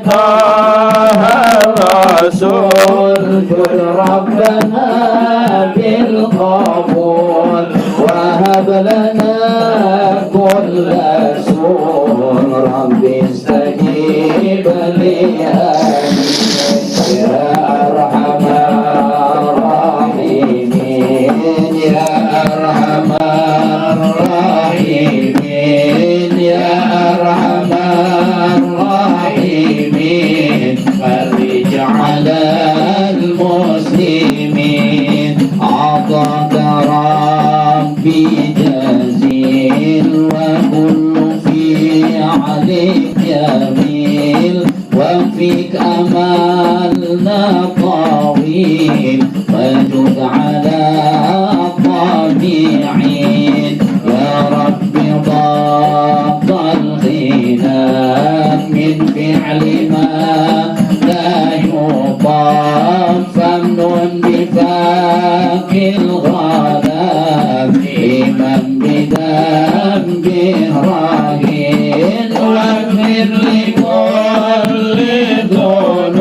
طه الرسول جد ربنا بالقبول وهب لنا كل سور ربي استجيب لي يا أرحم الراحمين يا أرحم الراحمين يا أرحم الراحمين فرج على المسلمين عطاك ربي جزيل وكل في عليك جميل وفيك أملنا طويل وجد على الطبيعين يا رب ضاق الغنى من فعل ما لا يطاق فمن بفاق الغلام لمن بذنب راهن واغفر لكل ذنوب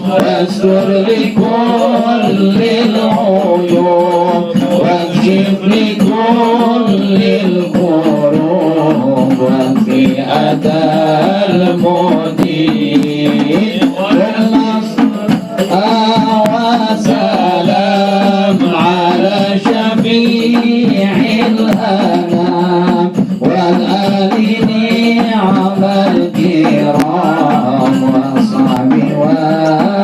واستر لكل العيوب واكشف لكل الكروب واكفي أذى المدين وسلام على شفيع الأنام والآل نعم الكرام والصحب والتابعين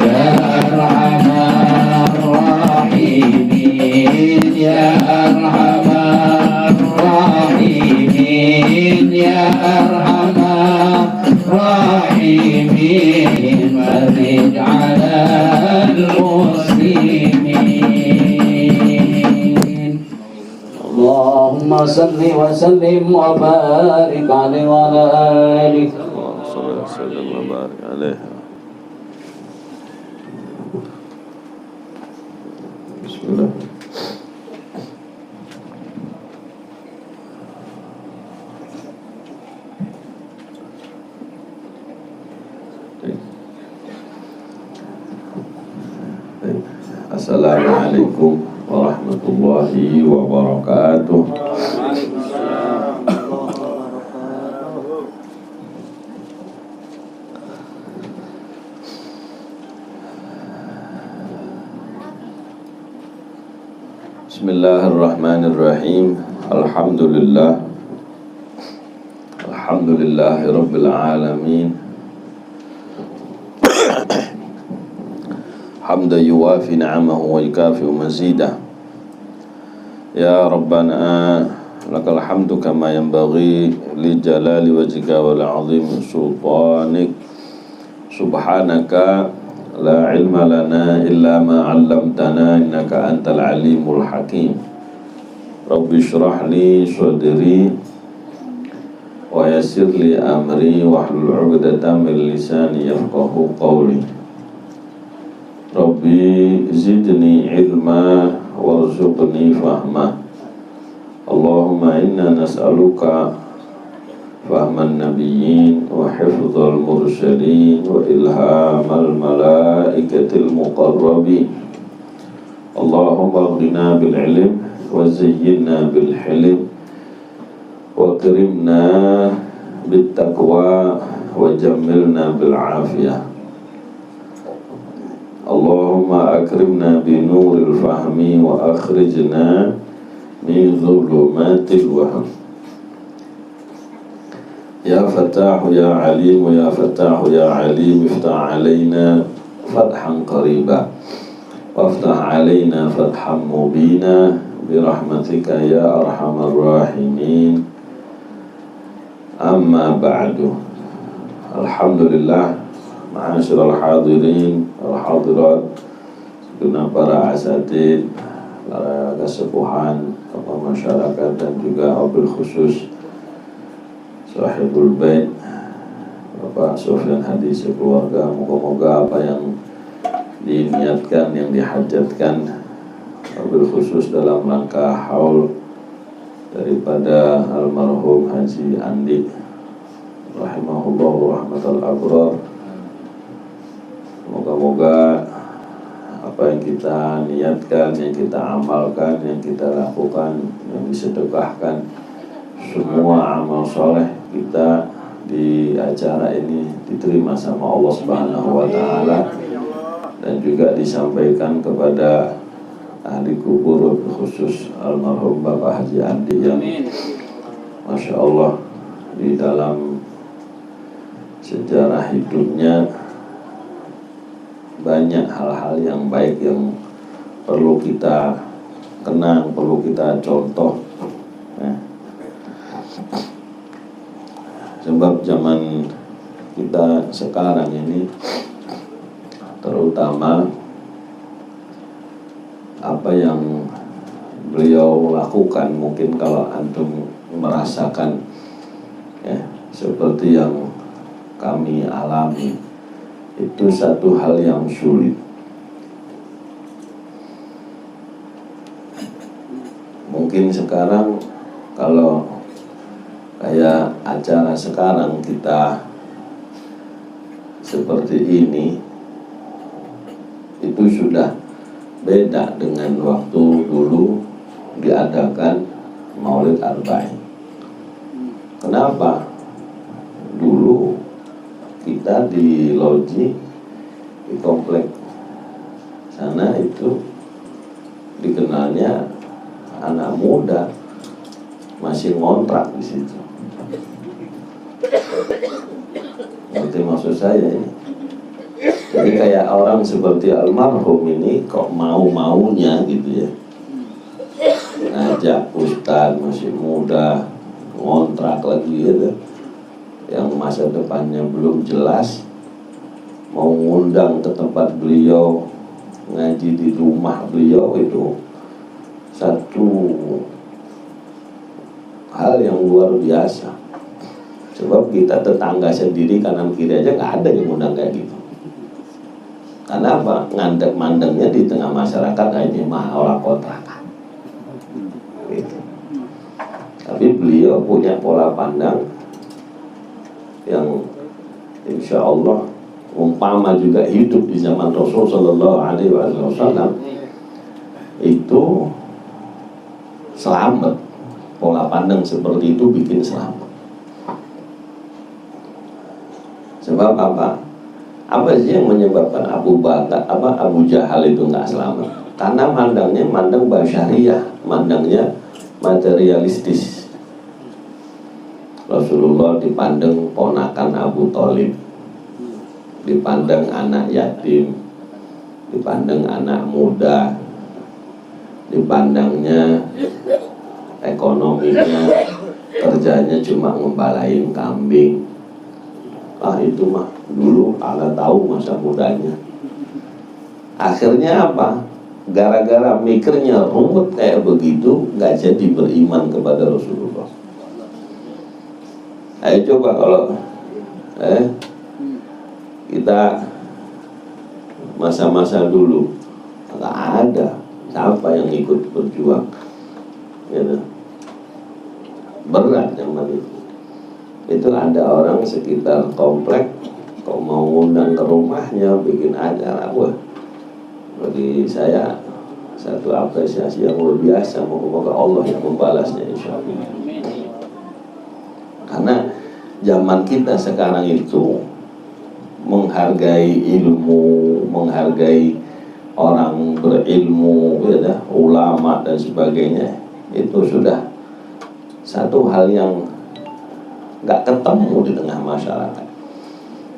يا أرحم الراحمين يا أرحم الراحمين يا أرحم الراحمين فرج على المسلمين اللهم صل وسلم وبارك عليه وعلى آله اللهم صل وسلم وبارك عليه. بسم الله. Assalamualaikum warahmatullahi wabarakatuh. Bismillahirrahmanirrahim. Alhamdulillah. Alhamdulillahi rabbil alamin. Hamda yuwafi ni'amahu wa yukafi mazidah. Ya Rabbana lakal hamdu kama yanbaghi li jalali wajhika wa li 'azimi sultanik. Subhanaka la ilma lana illa ma 'allamtana innaka antal alimul hakim. Rabbi shrah li sadri wa yassir li amri wahlul 'uqdatam min lisani yafqahu qawli. Rabbi zidni ilma warzuqni fahma. Allahumma inna nas'aluka fahman nabiyyin wa hifdzal mursalin wa ilhamal malaikatil muqarrabin. Allahumma aghnina bil ilm wa zayyinna bil hilm wa akrimna bit taqwa wa jammilna bil afiyah. Allahumma akrimna bi nuril fahmi wa akhrijna min dhulumatil wahm. Ya Fattahu ya Alim ya Fattahu ya Alim iftah alaina fathan qariba waftah alaina fathan mubina birahmatika ya arhamar rahimin. Amma ba'du. Alhamdulillah, ma'asyiral hadirin wal hadirat, segenap para asatid, para kesepuhan, tokoh masyarakat dan juga wabil khusus sahibul bait Bapak Sofyan Hadi sekeluarga. Moga-moga apa yang diniatkan, yang dihajatkan wabil khusus dalam rangka haul daripada almarhum Haji Andi rahmatullah wa rahmatal abrar. Moga-moga apa yang kita niatkan, yang kita amalkan, yang kita lakukan, yang disedekahkan, semua amal soleh kita di acara ini diterima sama Allah Subhanahu wa Ta'ala, dan juga disampaikan kepada ahli kubur, khusus almarhum Bapak Haji Andi yang Masya Allah di dalam sejarah hidupnya banyak hal-hal yang baik yang perlu kita kenang, perlu kita contoh. Sebab zaman kita sekarang ini, terutama apa yang beliau lakukan, mungkin kalau antum merasakan ya, seperti yang kami alami, itu satu hal yang sulit. Mungkin sekarang kalau kayak acara sekarang kita seperti ini, itu sudah beda dengan waktu dulu diadakan Maulid Arba'in. Kenapa? Dulu kita di loji, di komplek sana itu dikenalnya anak muda, masih ngontrak di situ. Ngerti maksud saya ini? Jadi kayak orang seperti almarhum ini kok mau-maunya gitu ya, ngajak ustaz masih muda, ngontrak lagi gitu, yang masa depannya belum jelas, mau ngundang ke tempat beliau, ngaji di rumah beliau, itu satu hal yang luar biasa. Sebab kita tetangga sendiri kanan kiri aja nggak ada yang ngundang kayak gitu. Karena apa? Ngandek mandangnya di tengah masyarakat, ini mah orang kontrakan gitu. Tapi beliau punya pola pandang yang insya Allah umpama juga hidup di zaman Rasul Sallallahu Alaihi Wasallam, itu selamat. Pola pandang seperti itu bikin selamat. Sebab apa? Apa sih yang menyebabkan Abu Jahal itu nggak selamat? Karena mandang basyariah, mandangnya materialistis. Rasulullah dipandang ponakan Abu Thalib, dipandang anak yatim, dipandang anak muda, dipandangnya ekonominya, kerjanya cuma ngembalain kambing. Itu mah dulu ala tahu masa mudanya. Akhirnya apa? Gara-gara mikirnya rumput kayak begitu, nggak jadi beriman kepada Rasulullah. Ayo coba kalau kita masa-masa dulu, nggak ada siapa yang ikut berjuang, gitu. Berat zaman itu. Itu ada orang sekitar komplek kok mau ngundang ke rumahnya bikin acara. Wah, bagi saya satu apresiasi yang luar biasa. Moga-moga Allah yang membalasnya insya Allah. Karena zaman kita sekarang itu menghargai ilmu, menghargai orang berilmu, ya, ulama dan sebagainya, itu sudah satu hal yang nggak ketemu di tengah masyarakat.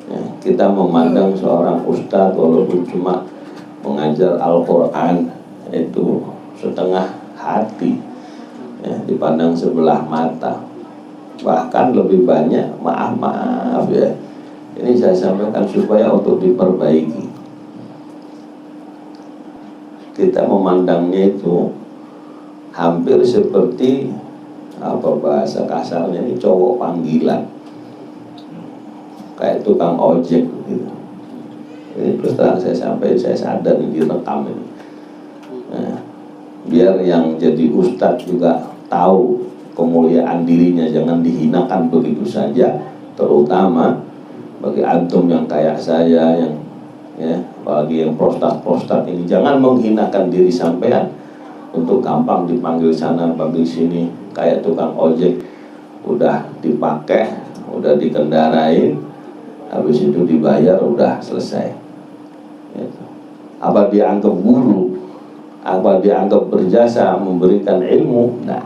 Ya, kita memandang seorang ustadz walaupun cuma mengajar Al-Quran itu setengah hati, ya, dipandang sebelah mata. Bahkan lebih banyak maaf ya, ini saya sampaikan supaya untuk diperbaiki. Kita memandangnya itu hampir seperti bahasa kasarnya ini cowok panggilan, kayak tukang ojek gitu. Ini terus terang saya sampai saya sadar ini direkam ini. Nah, biar yang jadi ustadz juga tahu kemuliaan dirinya, jangan dihinakan begitu saja. terutama bagi antum yang kayak saya, yang ya, apalagi yang prostat ini, jangan menghinakan diri sampean untuk gampang dipanggil sana panggil sini kayak tukang ojek, udah dipakai, udah dikendarain, habis itu dibayar, udah selesai. Gitu. Apa dia anggap guru, apa dia anggap berjasa memberikan ilmu? Nah,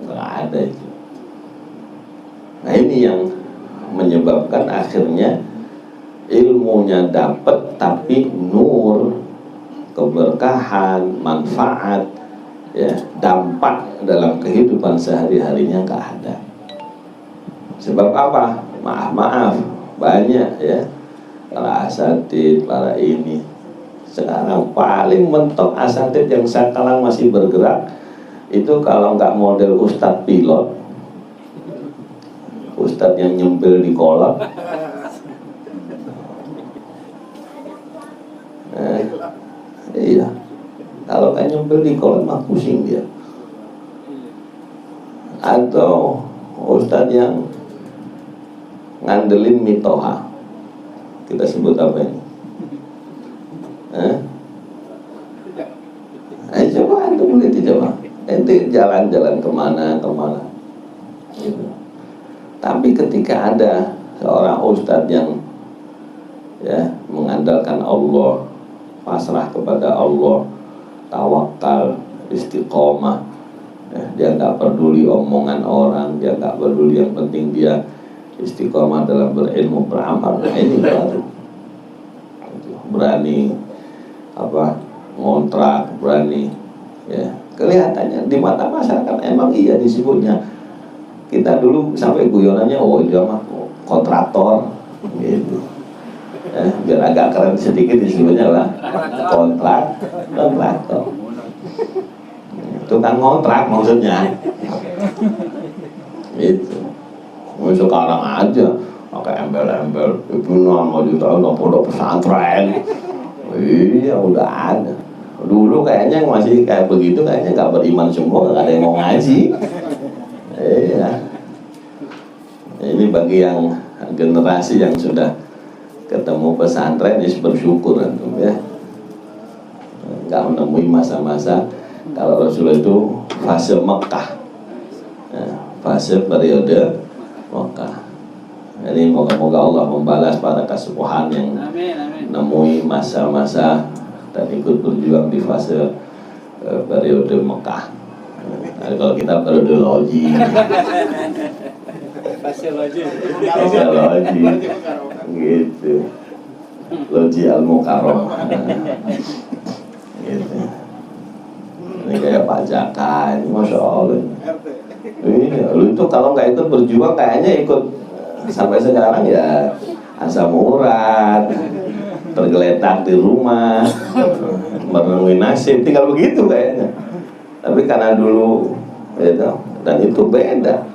nggak ada itu. Nah, ini yang menyebabkan akhirnya ilmunya dapat, tapi nur, keberkahan, manfaat, ya, dampak dalam kehidupan sehari-harinya nggak ada. Sebab apa? Maaf, banyak ya para asatid, para ini. Sekarang paling mentok asatid yang sekarang masih bergerak itu kalau nggak model ustadz pilot, ustadz yang nyempil di kolam. Iya, kalau kayak nyempil di kolam mah pusing dia. Atau ustadz yang ngandelin mitoha, kita sebut apa ini? Coba ente boleh dicoba, ente jalan-jalan kemana gitu. Tapi ketika ada seorang ustadz yang ya mengandalkan Allah, pasrah kepada Allah, tawakal, istiqomah, ya, dia nggak peduli omongan orang, dia nggak peduli, yang penting dia istiqomah dalam berilmu, beramal. Nah, ini baru berani ngontrak, berani ya, kelihatannya di mata masyarakat emang iya disebutnya. Kita dulu sampai guyonannya, oh dia mah kontraktor gitu. Biar agak keren sedikit disebutnya lah kontraktor. Tukang ngontrak maksudnya. Itu. Sekarang aja pakai embel-embel pimpinan mau ditaruh pondok pesantren. Iya udah ada. Dulu kayaknya masih kayak begitu, kayaknya nggak beriman semua, nggak ada yang mau ngaji. Iya. Ini bagi yang generasi yang sudah ketemu pesantren, ya bersyukur antum ya. Nggak menemui masa-masa kalau Rasulullah itu fase Mekah, ya, fase periode Mekah. Jadi moga-moga Allah membalas para kesepuhan yang menemui masa-masa dan ikut berjuang di fase periode Mekah. Nah, kalau kita periode loji, fase loji, gitu, loji al-mukarramah, gitu. Ini kayak pajakan, masya Allah. Lu itu kalau nggak ikut berjuang kayaknya ikut sampai sekarang ya asam urat, tergeletak di rumah, merenungi nasib, tinggal begitu kayaknya. Tapi karena dulu gitu, dan itu beda.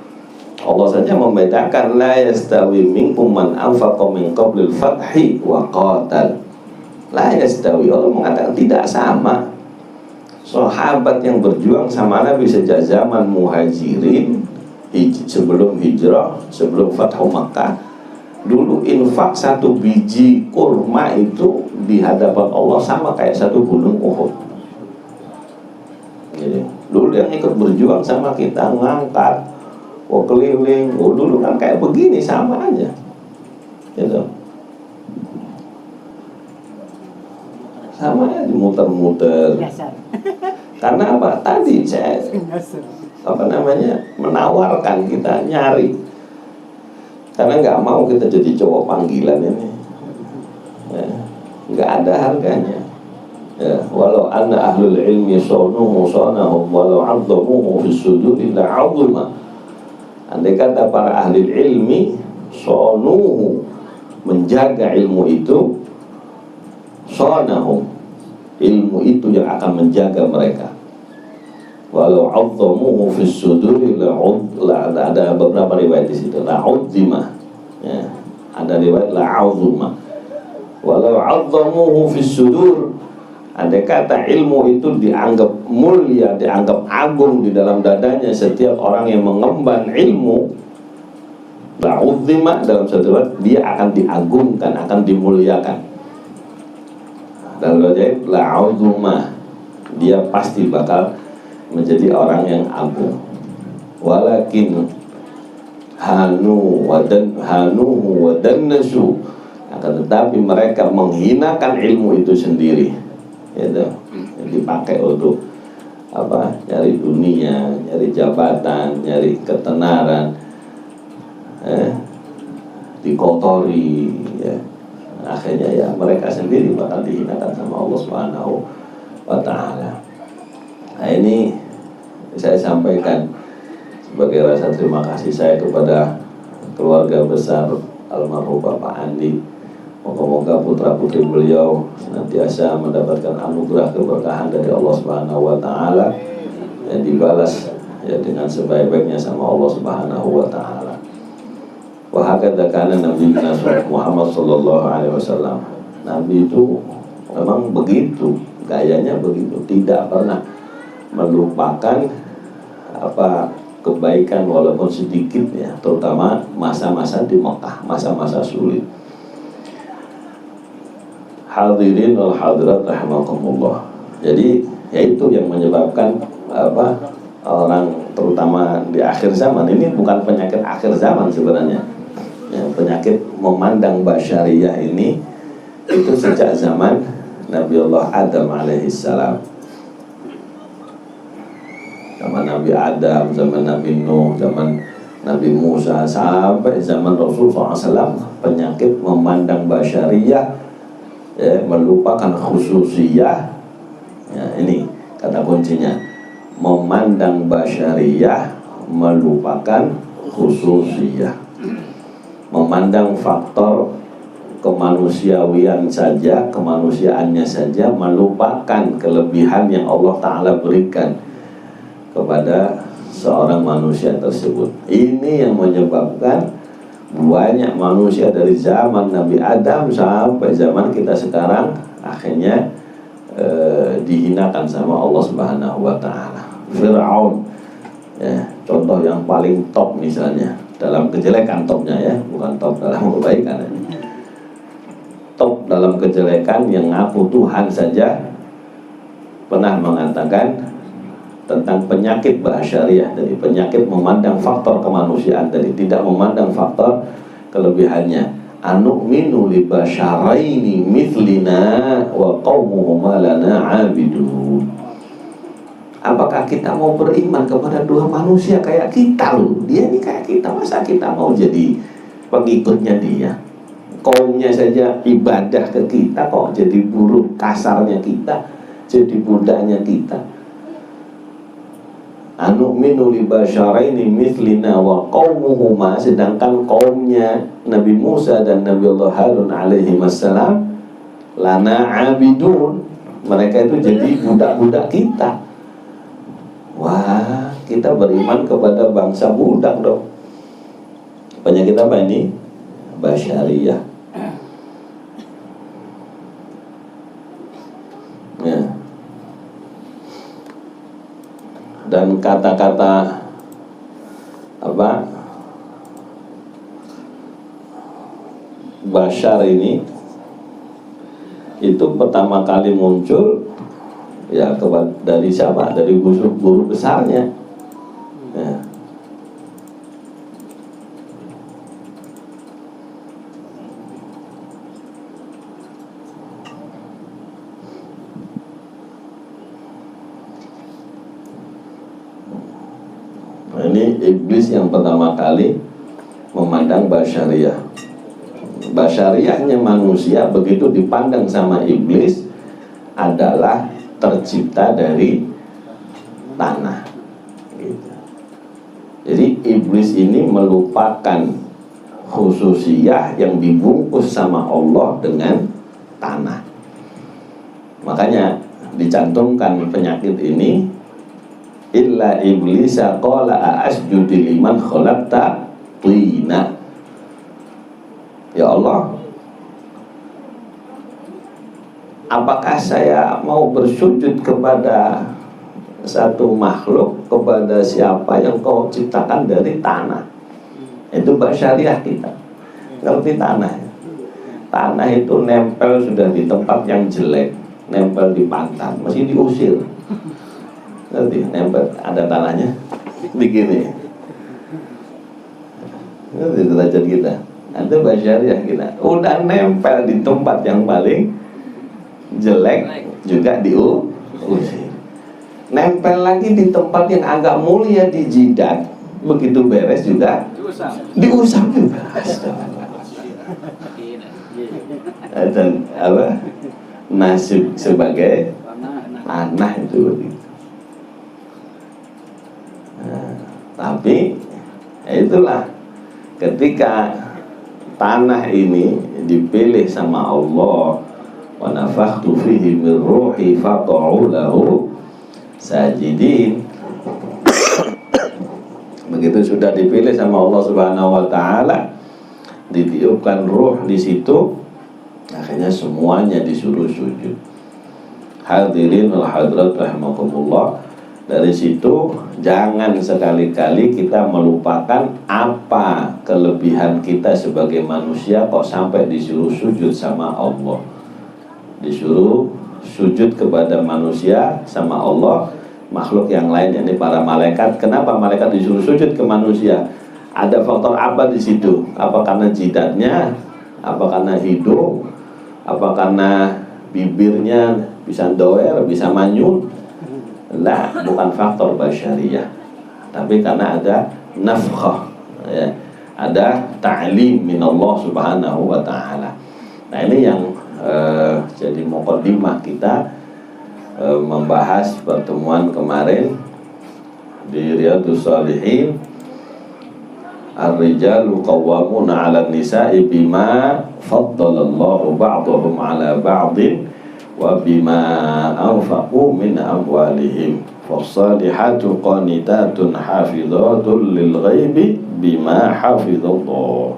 Allah saja membedakan, la yastawi minkum man anfaqa min qablil fathi wa qatal. La yastawi, Allah mengatakan tidak sama sahabat yang berjuang sama Nabi sejak zaman muhajirin sebelum hijrah, sebelum Fathu Makkah. Dulu infak satu biji kurma itu di hadapan Allah sama kayak satu gunung Uhud. Jadi, dulu yang ikut berjuang sama kita ngangkat, keliling, dulu kan kayak begini sama aja, gitu. Sama aja muter-muter. Karena apa? Tadi saya menawarkan kita nyari, karena nggak mau kita jadi cowok panggilan ini, ya, nggak ada harganya. Ya, walau anna ahlul ilmi sonuhu sonahum walau abdamuhu fis suduri la'azuma. Andai kata para ahli ilmi sonuhu, menjaga ilmu itu, sonahum, ilmu itu yang akan menjaga mereka. Walau azzamuhu fis suduri ada beberapa riwayat di situ la'uzzima, ya, ada riwayat la'azuma. Walau azzamuhu fis sudur, andai kata ilmu itu dianggap mulia, dianggap agung di dalam dadanya setiap orang yang mengemban ilmu, La'uzzima dalam satu riwayat dia akan diagungkan, akan dimuliakan. Dalam riwayat la'uzzuma dia pasti bakal menjadi orang yang agung. Walakin hanuhu wa dannasu, akan tetapi mereka menghinakan ilmu itu sendiri, gitu. Dipakai untuk apa? Nyari dunia, nyari jabatan, nyari ketenaran, dikotori, ya. Akhirnya ya mereka sendiri bakal dihinakan sama Allah Subhanahu wa Ta'ala. Nah, ini saya sampaikan sebagai rasa terima kasih saya kepada keluarga besar almarhum Bapak Andi. Moga-moga putra-putri beliau senantiasa mendapatkan anugerah keberkahan dari Allah Subhanahu wa Ta'ala, yang dibalas ya dengan sebaik-baiknya sama Allah Subhanahu wa Ta'ala. Wa hakadha kana Nabi Muhammad sallallahu alaihi wasallam. Nabi itu memang begitu, gayanya begitu, tidak pernah melupakan apa kebaikan walaupun sedikit ya, terutama masa-masa di Mekah, masa-masa sulit. Hadirin wal hadirat rahimakumullah. Jadi yaitu yang menyebabkan apa orang terutama di akhir zaman ini, bukan penyakit akhir zaman sebenarnya ya, penyakit memandang basyariyah ini itu sejak zaman Nabi Allah Adam alaihissalam, zaman Nabi Adam, zaman Nabi Nuh, zaman Nabi Musa, sampai zaman Rasulullah SAW. Penyakit memandang basyariyah ya, melupakan khususiyah ya, ini kata kuncinya, memandang basyariyah melupakan khususiyah, memandang faktor kemanusiawian saja, kemanusiaannya saja, melupakan kelebihan yang Allah Ta'ala berikan kepada seorang manusia tersebut. Ini yang menyebabkan banyak manusia dari zaman Nabi Adam sampai zaman kita sekarang akhirnya dihinakan sama Allah Subhanahu wa Ta'ala. Fir'aun ya, contoh yang paling top misalnya dalam kejelekan, topnya ya, bukan top dalam kebaikan ya. Top dalam kejelekan, yang ngaku Tuhan saja pernah mengatakan tentang penyakit basyariyah, dari penyakit memandang faktor kemanusiaan, dari tidak memandang faktor kelebihannya. Anu'minu li basyaraini mithlina wa qaumuhuma lana 'abidun. Apakah kita mau beriman kepada dua manusia kayak kita loh? Dia ini kayak kita, masa kita mau jadi pengikutnya dia? Kaumnya saja ibadah ke kita, kok jadi buruh kasarnya kita, jadi budaknya kita. Anu'minu li basyaraini mithlina wa qaumuhuma, sedangkan kaumnya Nabi Musa dan Nabi Allah Harun alaihi wassalam lana 'abidun, mereka itu jadi budak-budak kita. Wah, kita beriman kepada bangsa budak dong. Penyakit apa ini? Basyariyah ya. Dan kata-kata apa Bashar ini itu pertama kali muncul ya dari siapa? Dari guru besarnya ya. Ini iblis yang pertama kali memandang basyariyah. Basyariyahnya manusia begitu dipandang sama iblis adalah tercipta dari tanah gitu. Jadi iblis ini melupakan khususiyah yang dibungkus sama Allah dengan tanah. Makanya dicantumkan penyakit ini, illa iblisa qala a'asjudu liman khalaqta tina. Ya Allah, apakah saya mau bersujud kepada satu makhluk, kepada siapa yang kau ciptakan dari tanah? Itu syariah kita. Ngerti tanah. Tanah itu nempel sudah di tempat yang jelek, nempel di pantat, mesti diusir. Ngerti? Nempel ada tanahnya begini. Ngerti derajat kita. Itu syariah kita. Udah nempel di tempat yang paling jelek juga diusir. Nempel lagi di tempat yang agak mulia di jidat, begitu beres juga diusap juga. Dan apa nasib sebagai tanah itu begitu. Nah, tapi itulah ketika tanah ini dipilih sama Allah, wa nafakhtu fihi min ruhi faqa'u lahu sajidin. Begitu sudah dipilih sama Allah Subhanahu wa taala, ditiupkan ruh di situ, akhirnya semuanya disuruh sujud. Hadirin wal hadirat rahimakumullah. Dari situ jangan sekali-kali kita melupakan apa kelebihan kita sebagai manusia kok sampai disuruh sujud sama Allah. Disuruh sujud kepada manusia sama Allah, makhluk yang lain, yakni para malaikat. Kenapa malaikat disuruh sujud ke manusia? Ada faktor apa di situ? Apa karena jidatnya? Apa karena hidung? Apa karena bibirnya bisa doer, bisa manyun? Lah, bukan faktor basyariyah, tapi karena ada nafkhah, ya, ada ta'lim min Allah Subhanahu wa ta'ala. Nah, ini yang jadi muqaddimah kita membahas pertemuan kemarin di Riyadhus Shalihin. Ar-rijalu qawwamuna 'alan nisa'i bima faddalallahu ba'dahum 'ala ba'din wa bima anfaqu min amwalihim. Fassalihatu qanitatun hafizatun lil ghaibi bima hafizallah.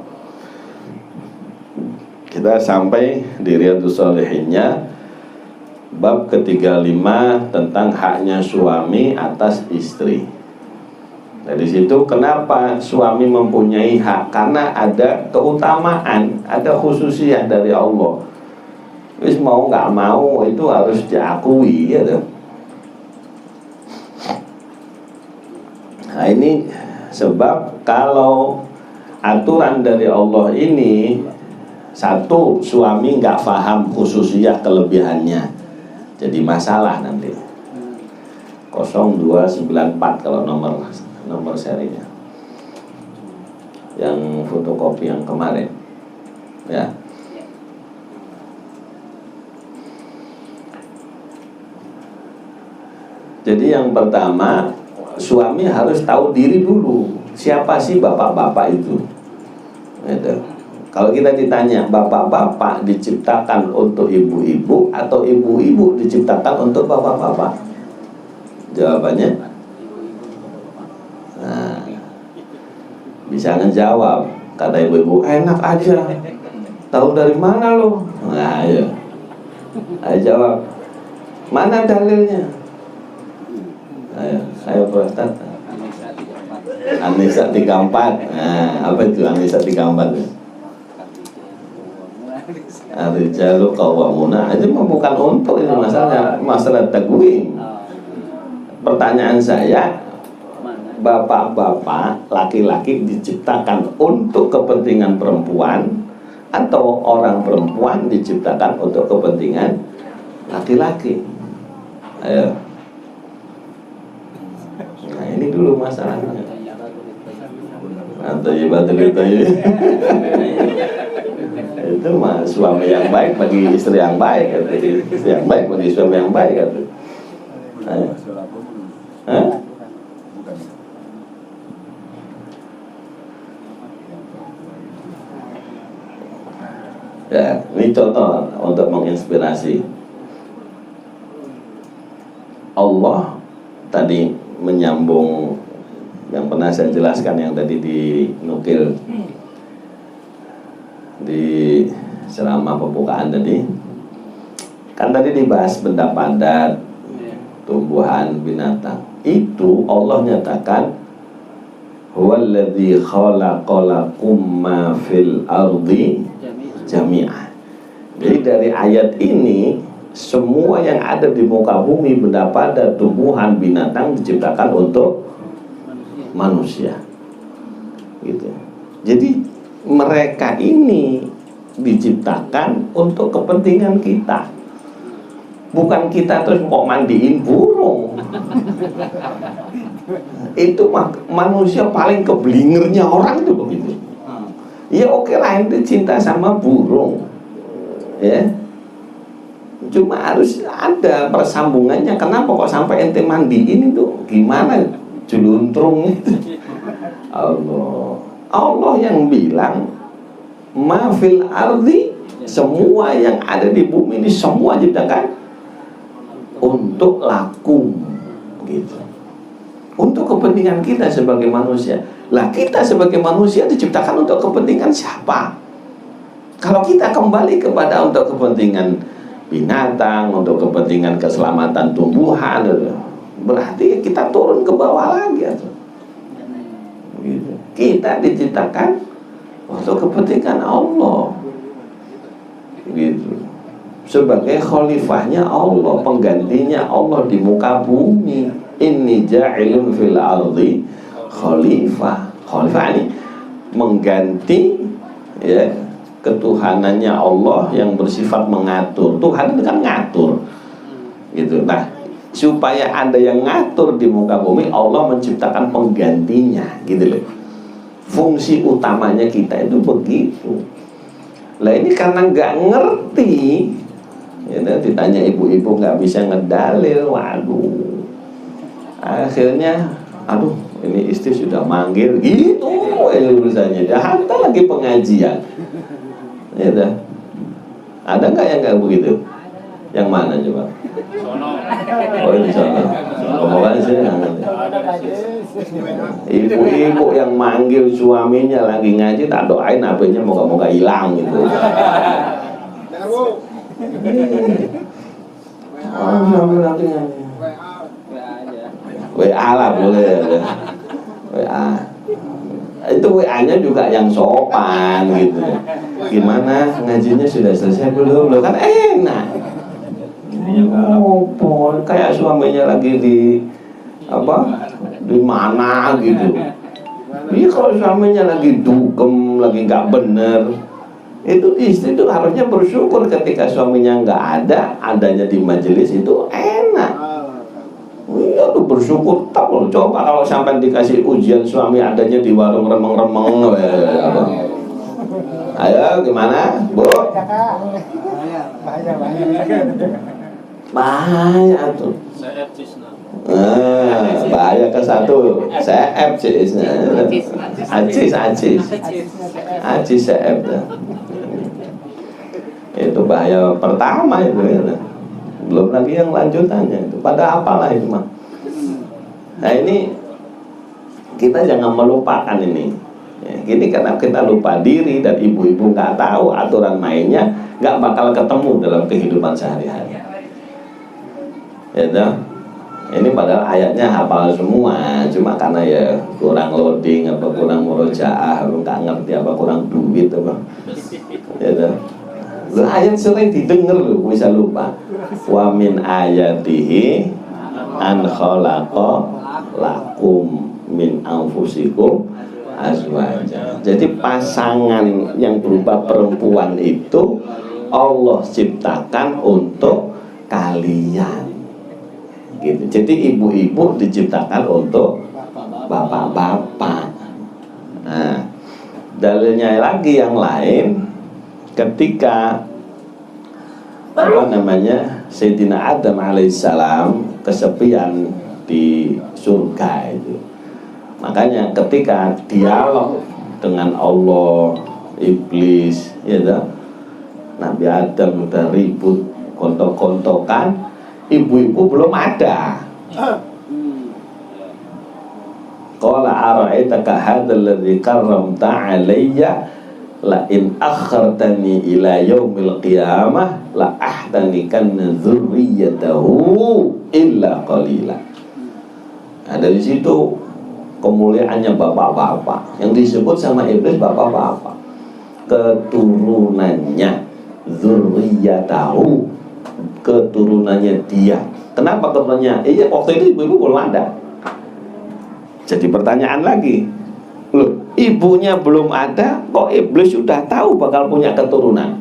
Kita sampai di Riyadhus Shalihinnya bab ke-35 tentang haknya suami atas istri. Dari situ kenapa suami mempunyai hak? Karena ada keutamaan, ada khususiyah dari Allah. Wis mau nggak mau itu harus diakui, ya dong. Nah, ini sebab kalau aturan dari Allah ini, satu, suami nggak paham khususiyah kelebihannya, jadi masalah nanti. 0294 kalau nomor serinya, yang fotokopi yang kemarin, ya. Jadi yang pertama, suami harus tahu diri dulu. Siapa sih bapak-bapak itu? Gitu. Kalau kita ditanya, bapak-bapak diciptakan untuk ibu-ibu atau ibu-ibu diciptakan untuk bapak-bapak? Jawabannya, nah, bisa ngejawab. Kata ibu-ibu, enak aja. Tahu dari mana lo? Nah, ayo. Ayo jawab. Mana dalilnya? Ayo Ustaz. An-Nisa 34. Nah, apa itu An-Nisa 34? Ar-rijalu qawwamuna. Itu bukan untuk ini masalah tagwim. Pertanyaan saya, bapak-bapak laki-laki diciptakan untuk kepentingan perempuan atau orang perempuan diciptakan untuk kepentingan laki-laki? Ayo. Nah, ini dulu masalahnya. Atau itu mah suami yang baik bagi istri yang baik, jadi istri yang baik bagi suami yang baik, gitu. Ya, ini contoh untuk menginspirasi. Allah tadi menyambung yang pernah saya jelaskan, yang tadi dinukil di ceramah pembukaan tadi. Kan tadi dibahas benda padat, tumbuhan, binatang. Itu Allah nyatakan Huwallazi khalaqalakum ma fil ardi jami'ah. Jadi dari ayat ini semua yang ada di muka bumi, benda pada, tumbuhan, binatang diciptakan untuk manusia. Gitu. Jadi mereka ini diciptakan untuk kepentingan kita. Bukan kita terus mau mandiin burung. Itu manusia paling keblingernya orang itu begitu. Ya oke lah, ente cinta sama burung, ya. Cuma harus ada persambungannya. Kenapa kok sampai ente mandiin itu? Gimana juluntrung itu? Allah yang bilang ma fil ardi, semua yang ada di bumi ini semua diciptakan untuk lakum, gitu. Untuk kepentingan kita sebagai manusia. Lah kita sebagai manusia diciptakan untuk kepentingan siapa? Kalau kita kembali kepada untuk kepentingan binatang, untuk kepentingan keselamatan tumbuhan, berarti kita turun ke bawah lagi. Gitu. Kita diciptakan untuk kepentingan Allah, gitu. Sebagai khalifahnya Allah, penggantinya Allah di muka bumi. Inni ja'ilun fil ardi khalifah. Khalifah ini mengganti, ya, ketuhanannya Allah yang bersifat mengatur. Tuhan itu kan ngatur, gitu. Nah, supaya ada yang ngatur di muka bumi, Allah menciptakan penggantinya, gitu loh. Fungsi utamanya kita itu begitu. Lah ini karena nggak ngerti, ya, ditanya ibu-ibu nggak bisa ngedalil, waduh. Akhirnya, aduh, ini istri sudah manggil, gitu urusannya. Ya, hantar lagi pengajian. Ya, dah. Ada nggak yang nggak begitu? Yang mana coba? Oh, ini sono. Ngomongin sih. Ibu-ibu yang manggil suaminya lagi ngaji, tak doain HP-nya moga-moga hilang gitu. WA lah boleh. WA. Itu WA-nya juga yang sopan gitu. Gimana ngajinya sudah selesai belum? Lo kan enak. Oh, kayak suaminya lagi di apa? Di mana gitu. Iya, kalau suaminya lagi dugem, lagi nggak bener, itu istri itu harusnya bersyukur ketika suaminya nggak ada, adanya di majelis itu enak. Iya tuh bersyukur. Tak loh, coba kalau sampai dikasih ujian suami adanya di warung remeng-remeng, ayo gimana, Bu? Bahaya tuh. Bahaya ke satu. CF cisnya. Acis CF. Itu bahaya pertama itu, ya. Belum lagi yang lanjutannya itu. Pada apalah itu mah. Nah ini kita jangan melupakan ini. Ya, gini karena kita lupa diri dan ibu-ibu nggak tahu aturan mainnya, nggak bakal ketemu dalam kehidupan sehari-hari. Ya, ini padahal ayatnya hafal semua, cuma karena ya kurang loading apa kurang murojaah, nggak ngerti apa kurang duit apa. Ya, ayat sering didengar loh, bisa lupa. Wa min ayatihi an khalaqa lakum min anfusikum azwaja. Jadi pasangan yang berupa perempuan itu Allah ciptakan untuk kalian. Gitu. Jadi ibu-ibu diciptakan untuk bapak-bapak. Nah, dalilnya lagi yang lain ketika apa namanya Sayyidina Adam alaihissalam kesepian di surga itu. Makanya ketika dialog dengan Allah, iblis, ya dah, Nabi Adam udah ribut, kontok-kontokan, ibu-ibu belum ada. Qala ara'aitaka hadzal ladzi karramta 'alayya la in akhartani ila yaumil qiyamah la ahtanikanna dzurriyyatahu illa qalila. Nah, dari situ kemuliaannya bapak-bapak. Yang disebut sama iblis bapak-bapak. Keturunannya, dzurriyyatahu, keturunannya dia. Kenapa keturunannya? Iya, waktu itu ibu-ibu belum ada. Jadi pertanyaan lagi, loh, ibunya belum ada, kok iblis sudah tahu bakal punya keturunan?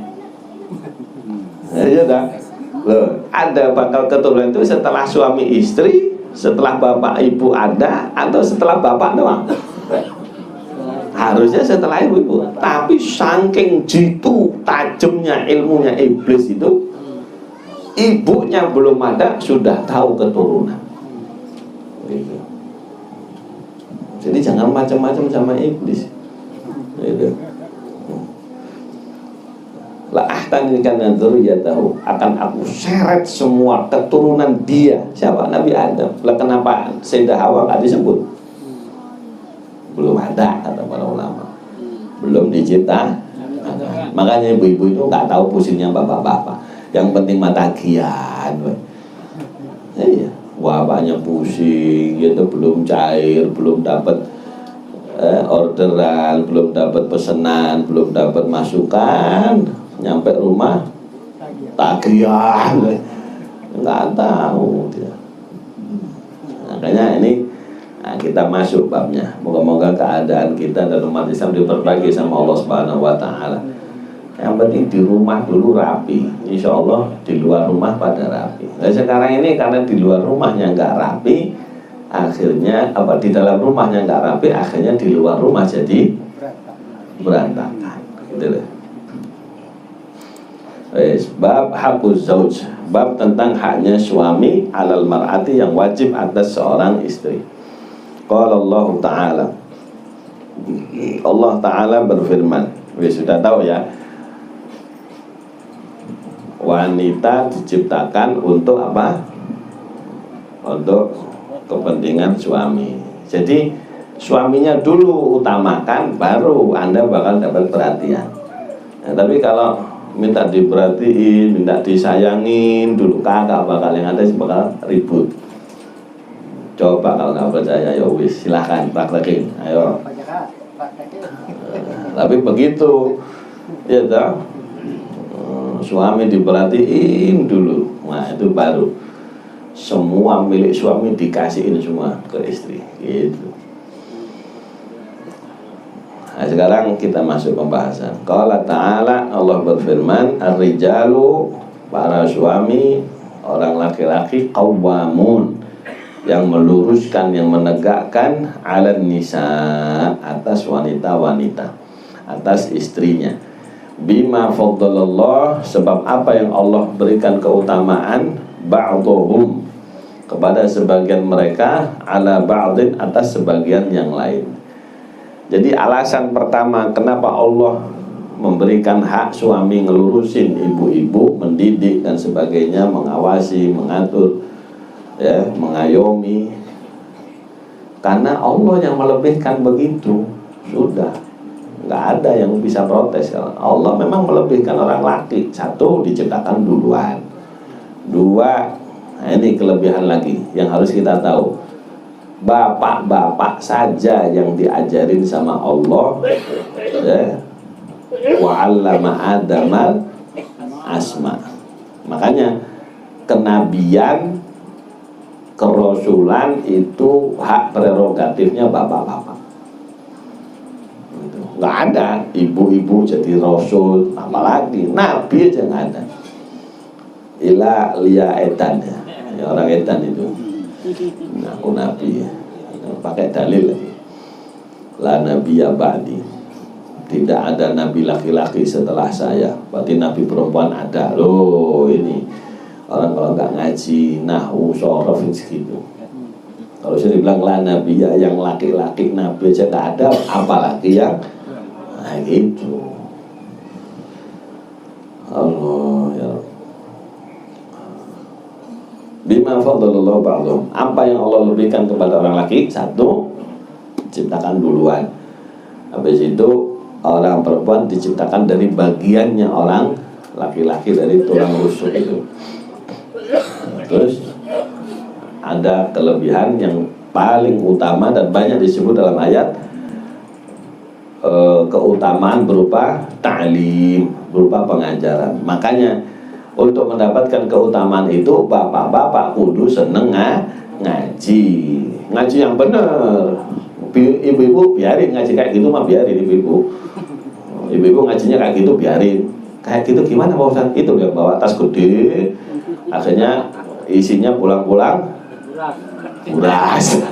Ya dah. Loh, ada bakal keturunan itu setelah suami istri, setelah bapak ibu ada, atau setelah bapak doang? Harusnya setelah ibu. Tapi saking jitu tajamnya ilmunya iblis itu, ibunya belum ada sudah tahu keturunan. Gitu. Jadi jangan macam-macam sama iblis. Gitu. La ahtanikan dzurriyyatahu, akan aku seret semua keturunan dia. Siapa? Nabi Adam. Lah kenapa Sayyidah Hawa enggak disebut? Belum ada kata para ulama. Belum dicipta. Makanya ibu-ibu itu enggak tahu pusingnya bapak-bapak. Yang penting matagian. Iya. Bapaknya pusing, gitu, belum cair, belum dapat orderan, belum dapat pesanan, belum dapat masukan, nyampe rumah tagihan, nggak tahu dia. Makanya ini kita masuk babnya. Moga-moga keadaan kita dan umat Islam diperbaiki sama Allah Subhanahu Wa Taala. Yang penting di rumah dulu rapi, insya Allah di luar rumah pada rapi. Nah sekarang ini karena di luar rumahnya nggak rapi, akhirnya apa di dalam rumahnya nggak rapi, akhirnya di luar rumah jadi berantakan. Gitu deh. Bab hakuz zauj, bab tentang haknya suami alal mar'ati yang wajib atas seorang istri. Qala Allah Ta'ala, Allah Ta'ala berfirman, sudah tahu ya, wanita diciptakan untuk apa? Untuk kepentingan suami. Jadi suaminya dulu utamakan, baru Anda bakal dapat perhatian. Nah, tapi kalau minta diperhatiin, minta disayangin dulu, kagak bakal, yang ada bakal ribut. Coba kalau nggak percaya, ya wis silahkan praktekin, ayo. Tapi begitu, ya toh. Suami diperhatiin dulu, nah itu baru semua milik suami dikasihin semua ke istri, gitu. Nah, sekarang kita masuk pembahasan. Qala Ta'ala, Allah berfirman, ar-rijalu, para suami, orang laki-laki, qawwamun, yang meluruskan, yang menegakkan, 'alan nisa, atas wanita-wanita, atas istrinya. Bima faddalallah, sebab apa yang Allah berikan keutamaan, ba'dhum, kepada sebagian mereka, ala ba'din, atas sebagian yang lain. Jadi alasan pertama kenapa Allah memberikan hak suami ngelurusin ibu-ibu, mendidik dan sebagainya, mengawasi, mengatur, ya, mengayomi, karena Allah yang melebihkan begitu. Sudah nggak ada yang bisa protes. Allah memang melebihkan orang laki. Satu, diciptakan duluan. Dua, nah ini kelebihan lagi yang harus kita tahu. Bapak-bapak saja yang diajarin sama Allah, ya, wa'allama adamal asma. Makanya kenabian, kerasulan itu hak prerogatifnya bapak-bapak. Nggak ada ibu-ibu jadi rasul, apalagi nabi aja nggak ada. Ila liya edan, ya, orang edan itu aku nabi ya. Pakai dalil lagi, la nabiya ba'di, tidak ada nabi laki-laki setelah saya. Berarti nabi perempuan ada. Loh, ini orang kalau nggak ngaji nahwu sorof gitu. Kalau saya dibilang la nabiya, yang laki-laki nabi aja nggak ada, apalagi yang nah gitu. Allah ya. Bima faddalallahu ba'dhum, apa yang Allah lebihkan kepada orang laki, satu, diciptakan duluan. Habis itu orang perempuan diciptakan dari bagiannya orang laki-laki, dari tulang rusuk itu. Terus ada kelebihan yang paling utama dan banyak disebut dalam ayat keutamaan berupa ta'lim, berupa pengajaran. Makanya untuk mendapatkan keutamaan itu bapak-bapak kudu seneng ngaji yang bener. Ibu-ibu biarin ngaji kayak gitu mah, biarin ibu-ibu ngajinya kayak gitu, biarin. Kayak gitu gimana Pak Ustaz? Itu yang bawa tas gede, akhirnya isinya pulang-pulang buras.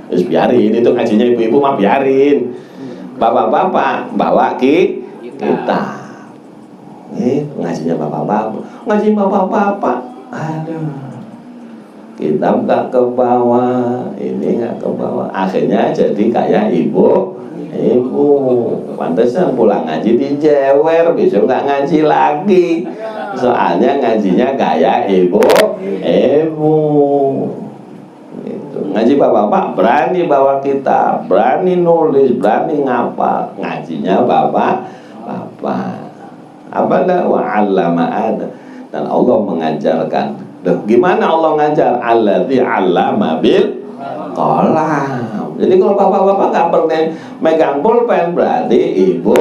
Terus biarin, itu ngajinya ibu-ibu mah biarin. Bapak-bapak bawa kita. Ngajinya bapak-bapak. Ngaji bapak-bapak. Aduh. Kita nggak ke bawah, ini nggak ke bawah. Akhirnya jadi kayak ibu. Pantesan pulang ngaji dijewer, besok nggak ngaji lagi. Soalnya ngajinya kayak ibu. Gitu. Ngaji bapak-bapak berani bawa kitab, berani nulis, berani ngapal. Ngajinya bapak-bapak. Apa dah wa'allama ada, dan Allah mengajarkan. Gimana Allah ngajar? Alladzi 'allama bil qalam. Jadi kalau bapak-bapak nggak pernah megang pulpen, berarti ibu.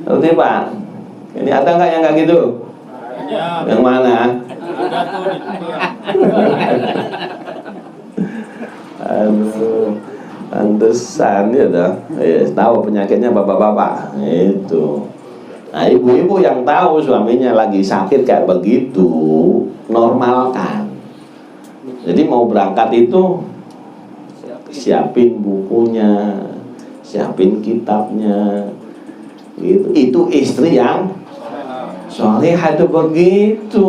Ngerti Pak? Ini ada nggak yang nggak gitu? Yang mana? Aduh, pantesan ya dah. Tahu penyakitnya bapak-bapak itu. Nah, ibu-ibu yang tahu suaminya lagi sakit kayak begitu, normalkan. Jadi mau berangkat itu siapin bukunya, siapin kitabnya. Itu istri yang solehah itu begitu.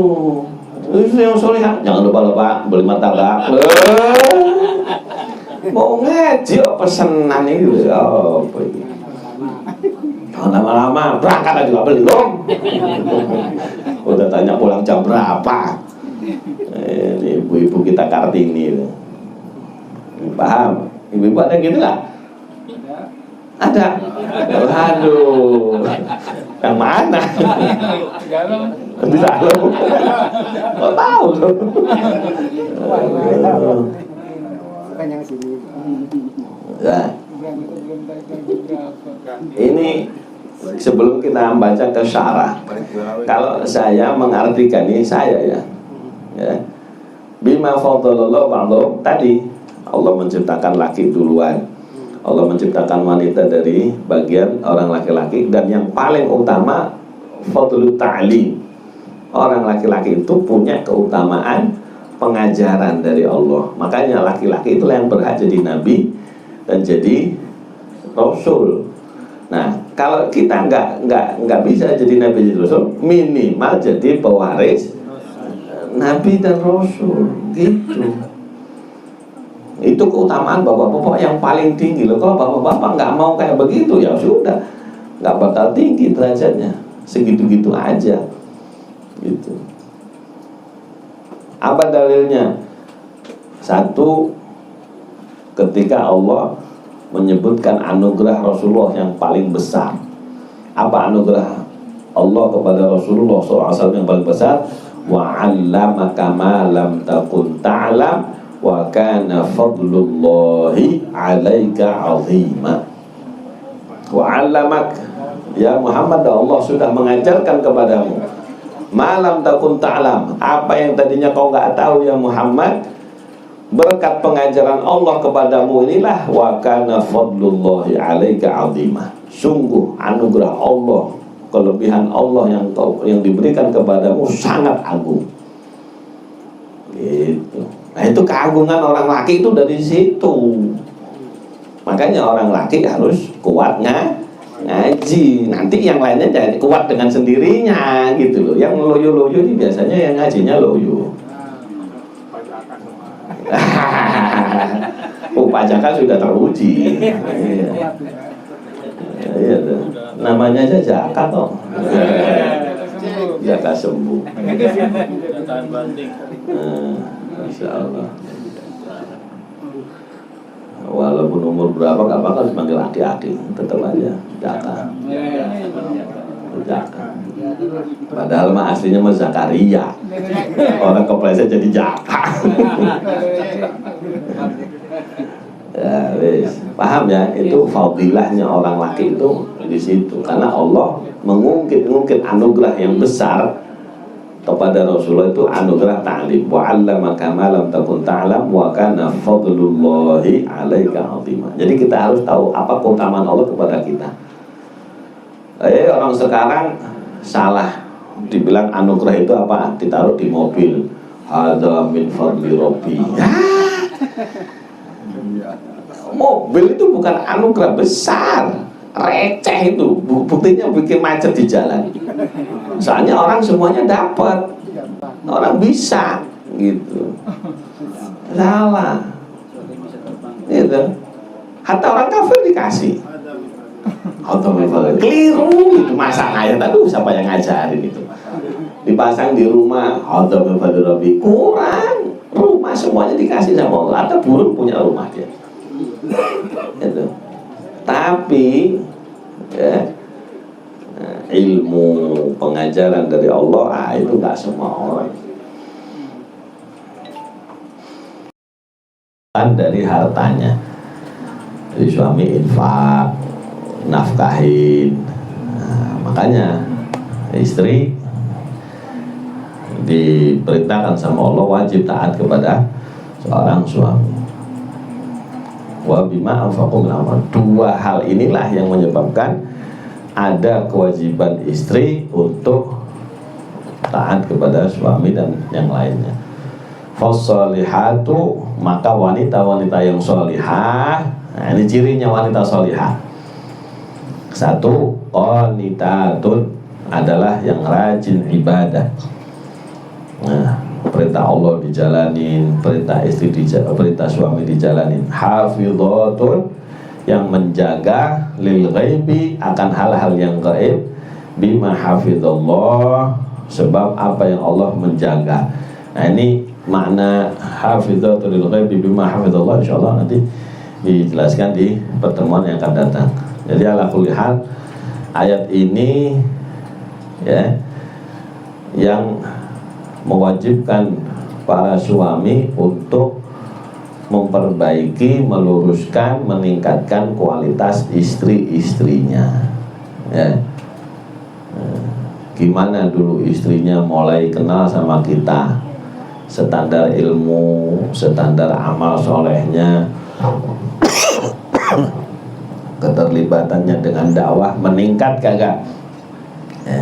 Istri yang solehah, jangan lupa beli martabak. Mau ngaji pesenan itu apa ini? Lama-lama berangkat juga belum. Udah tanya pulang jam berapa. Ini ibu-ibu kita Kartini. Paham? Ibu-ibu ada gitu nggak? Ada. Aduh. Yang mana? Di dalam. Kok tahu? Ya. Ini sebelum kita membaca ke syarah, kalau saya mengartikan ini saya ya, bima fadhalallahu ba'dhum, tadi Allah menciptakan laki duluan, Allah menciptakan wanita dari bagian orang laki-laki, dan yang paling utama fadlu ta'lim, orang laki-laki itu punya keutamaan pengajaran dari Allah. Makanya laki-laki itulah yang berhak jadi nabi dan jadi rasul. Nah, kalau kita nggak bisa jadi nabi dan rasul, minimal jadi pewaris nabi dan rasul gitu. Itu keutamaan bapak-bapak yang paling tinggi loh. Kalau bapak-bapak nggak mau kayak begitu, ya sudah, nggak bakal tinggi derajatnya, segitu-gitu aja gitu. Apa dalilnya? Satu, ketika Allah menyebutkan anugerah Rasulullah yang paling besar. Apa anugerah Allah kepada Rasulullah SAW yang paling besar? Wa 'allamaka ma lam takun ta'lam wa kana fadlullahi 'alaika 'azima. Wa 'allamak, ya Muhammad, Allah sudah mengajarkan kepadamu ma lam takun ta'lam, apa yang tadinya kau nggak tahu ya Muhammad. Berkat pengajaran Allah kepadamu inilah wa kana fadlullahi 'alaika 'azima. Sungguh anugerah Allah, kelebihan Allah yang diberikan kepadamu sangat agung. Gitu. Nah, itu keagungan orang laki itu dari situ. Makanya orang laki harus kuatnya ngaji. Nanti yang lainnya jadi kuat dengan sendirinya gitu loh. Yang loyo-loyo ini biasanya yang ngajinya loyo. Pajakan sudah teruji. Iya, namanya aja zakat toh. Zakat sembuh. Masya Allah. Walaupun umur berapa nggak bakal dipanggil aki-aki, tetap aja zakat. Zakat. Padahal mah aslinya mah Zakaria. Orang kepleset jadi Jaka. Ya, wis. Paham ya? Itu fadilahnya orang laki itu di situ. Karena Allah mengungkit anugerah yang besar kepada Rasulullah itu anugerah ta'lim. Wa 'allamaka ma lam takun ta'lam wa kana fadlullahi 'alaika 'azima. Jadi kita harus tahu apa keutamaan Allah kepada kita. Orang sekarang salah dibilang anugerah itu apa? Ditaruh di mobil. Hadza min fadli rabbi. Mobil itu bukan anugerah besar, receh itu. Buktinya bikin macet di jalan. Soalnya orang semuanya dapat, orang bisa, gitu. Salah, gitu. Hatta orang kafir dikasih. Keliru itu masalahnya. Tapi siapa yang ngajarin itu? Dipasang di rumah, kurang. Rumah semuanya dikasih sama Allah. Atau burung punya rumah dia. Gitu. Tapi ya, ilmu pengajaran dari Allah itu nggak semua orang. Dari hartanya, jadi suami infak, nafkahin. Makanya istri diperintahkan sama Allah wajib taat kepada seorang suami. Wa bima anfaqu min amwal. Dua hal inilah yang menyebabkan ada kewajiban istri untuk taat kepada suami dan yang lainnya. Fasolihatu, maka wanita-wanita yang solihah. Nah, ini cirinya wanita solihah. Satu, qanitatun, adalah yang rajin ibadah. Nah, perintah Allah dijalanin, perintah istri perintah suami dijalanin. Hafidhatun, yang menjaga lil ghaibi, akan hal-hal yang gaib, bima hafidhallah, sebab apa yang Allah menjaga. Nah, ini makna hafidhatul lil ghaibi bima hafidhallah, insyaallah nanti dijelaskan di pertemuan yang akan datang. Jadi ala kulli hal, ayat ini ya yang mewajibkan para suami untuk memperbaiki, meluruskan, meningkatkan kualitas istri-istrinya. Ya. Gimana dulu istrinya mulai kenal sama kita, standar ilmu, standar amal solehnya, keterlibatannya dengan dakwah meningkat kagak? Ya.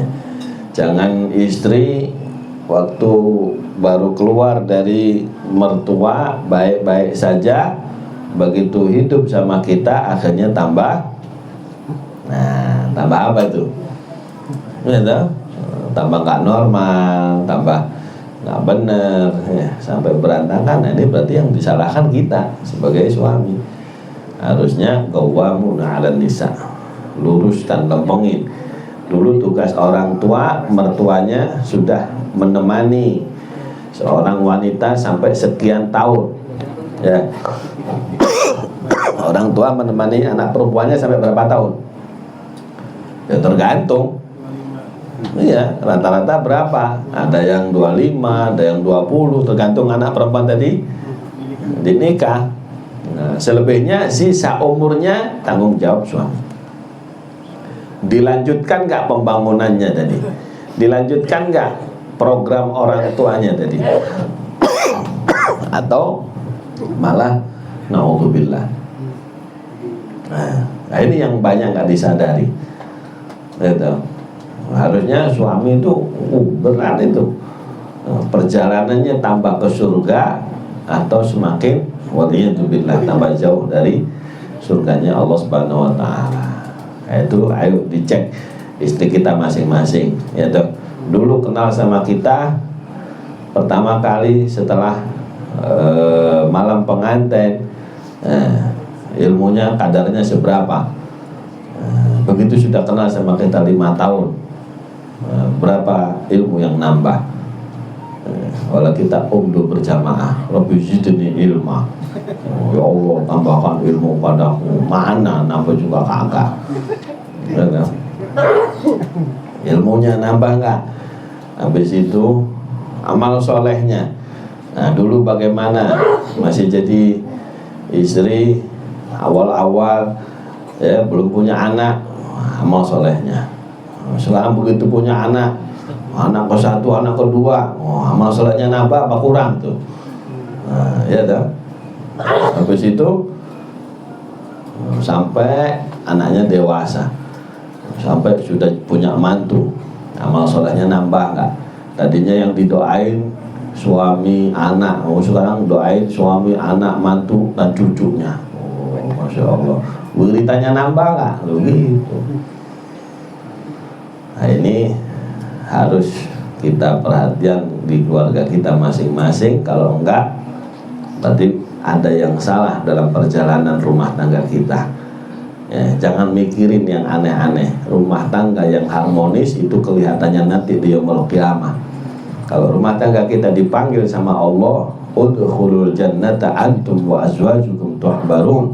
Jangan istri waktu baru keluar dari mertua baik-baik saja, begitu hidup sama kita akhirnya tambah apa itu? Gitu? Tambah nggak normal, tambah nggak bener, ya, sampai berantakan. Nah, ini berarti yang disalahkan kita sebagai suami. Harusnya qawwamuna 'alan nisa, luruskan, lempengin. Dulu tugas orang tua, mertuanya sudah menemani seorang wanita sampai sekian tahun, ya. Orang tua menemani anak perempuannya sampai berapa tahun? Ya tergantung. Iya, rata-rata berapa? Ada yang 25, ada yang 20, tergantung anak perempuan tadi dinikah. Nah, selebihnya sisa umurnya tanggung jawab suami. Dilanjutkan nggak pembangunannya tadi? Dilanjutkan nggak program orang tuanya tadi? Atau malah naudzubillah. Nah, ini yang banyak nggak disadari. Gitu. Harusnya suami itu berat itu, perjalanannya tambah ke surga atau semakin waliyadzubillah tambah jauh dari surganya Allah Subhanahu wa taala. Itu ayo dicek istri kita masing-masing, ya toh. Dulu kenal sama kita pertama kali setelah malam pengantin, ilmunya kadarnya seberapa? Begitu sudah kenal sama kita 5 tahun, berapa ilmu yang nambah? Kalau kita berjamaah, Rabbi zidni ilma, ya Allah tambahkan ilmu padaku, mana nambah juga kagak. ilmunya nambah nggak? Habis itu amal solehnya. Nah dulu bagaimana masih jadi istri awal-awal ya belum punya anak, amal solehnya. Sekarang begitu punya anak ke satu, anak kedua, amal solehnya nambah apa kurang tuh? Nah, ya dah. Habis itu sampai anaknya dewasa, sampai sudah punya mantu, amal solehnya nambah nggak? Tadinya yang didoain suami anak, sekarang doain suami anak, mantu dan cucunya. Masya Allah, wiridanya nambah nggak? Begitu. Nah ini harus kita perhatian di keluarga kita masing-masing. Kalau enggak, berarti ada yang salah dalam perjalanan rumah tangga kita. Ya, jangan mikirin yang aneh-aneh. Rumah tangga yang harmonis itu kelihatannya nanti di yaumul qiyamah. Kalau rumah tangga kita dipanggil sama Allah, udkhulul jannata antum wa azwajukum tuhbarun,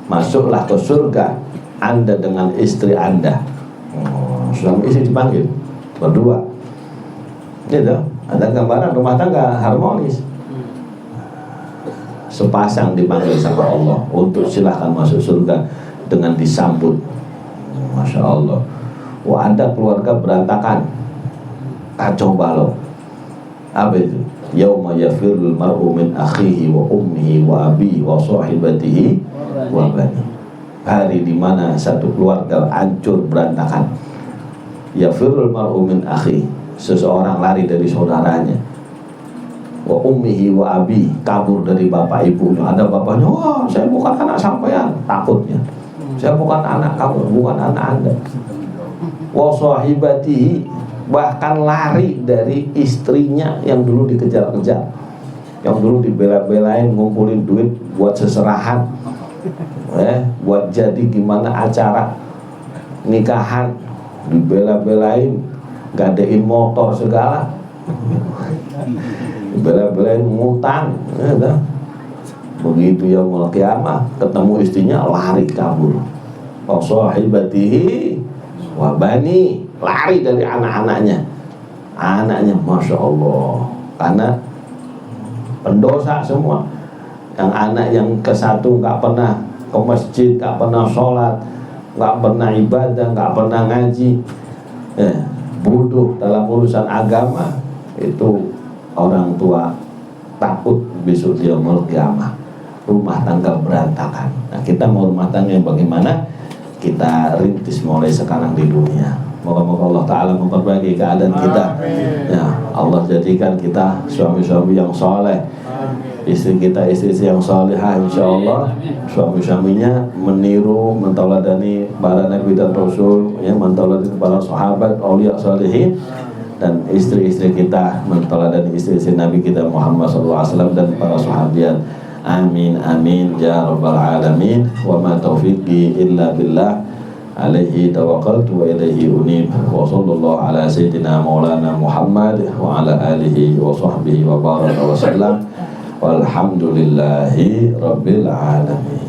masuklah ke surga Anda dengan istri Anda. Suami istri dipanggil berdua. Gitu. Ada gambaran rumah tangga harmonis. Sepasang dipanggil sama Allah untuk silahkan masuk surga dengan disambut. Masya Allah. Wah, ada keluarga berantakan, kacau balau. Apa itu? Yauma yafirul mar'u min akhihi wa ummihi wa abihi wa sahibatihi wa bani. Hari di mana satu keluarga hancur berantakan. Yafirul mar'u min akhihi, seseorang lari dari saudaranya. Wa ummihi wa abi, kabur dari bapak ibunya. Ada bapaknya, wah saya bukan anak sampean, takutnya. Saya bukan anak kamu, bukan anak Anda. Wa sahibatihi, bahkan lari dari istrinya yang dulu dikejar-kejar, yang dulu dibela-belain ngumpulin duit buat seserahan, buat jadi gimana acara nikahan, dibela-belain, gadein motor segala, bela-belain ngutang, ya, begitu yaumul qiyamah ketemu istrinya lari kabur. Wa sahibatihi wa bani, lari dari anak-anaknya, masya Allah, karena pendosa semua. Yang anak yang ke satu nggak pernah ke masjid, nggak pernah sholat, nggak pernah ibadah, nggak pernah ngaji, bodoh dalam urusan agama, itu orang tua takut besok dia yaumul qiyamah rumah tangga berantakan. Nah kita mau rumah tangga yang bagaimana? Kita rintis mulai sekarang di dunia. Moga-moga Allah Ta'ala memperbaiki keadaan kita. Ya, Allah jadikan kita suami-suami yang soleh, istri kita istri yang solehah, insya Allah. Suami-suaminya meniru, mentauladani para nabi dan rasul, ya, mentauladani para sahabat, aulia salihin, dan istri-istri kita mentauladani istri-istri Nabi kita Muhammad SAW dan para sahabat. Amin amin ya rabbal alamin. Wa ma taufiqi illa billah, alaihi tawakkaltu wa ilaihi unib. Wa sallallahu ala sayyidina maulana Muhammad wa ala alihi wa sahbihi wa baraka wa sallam. Walhamdulillahi rabbil alamin.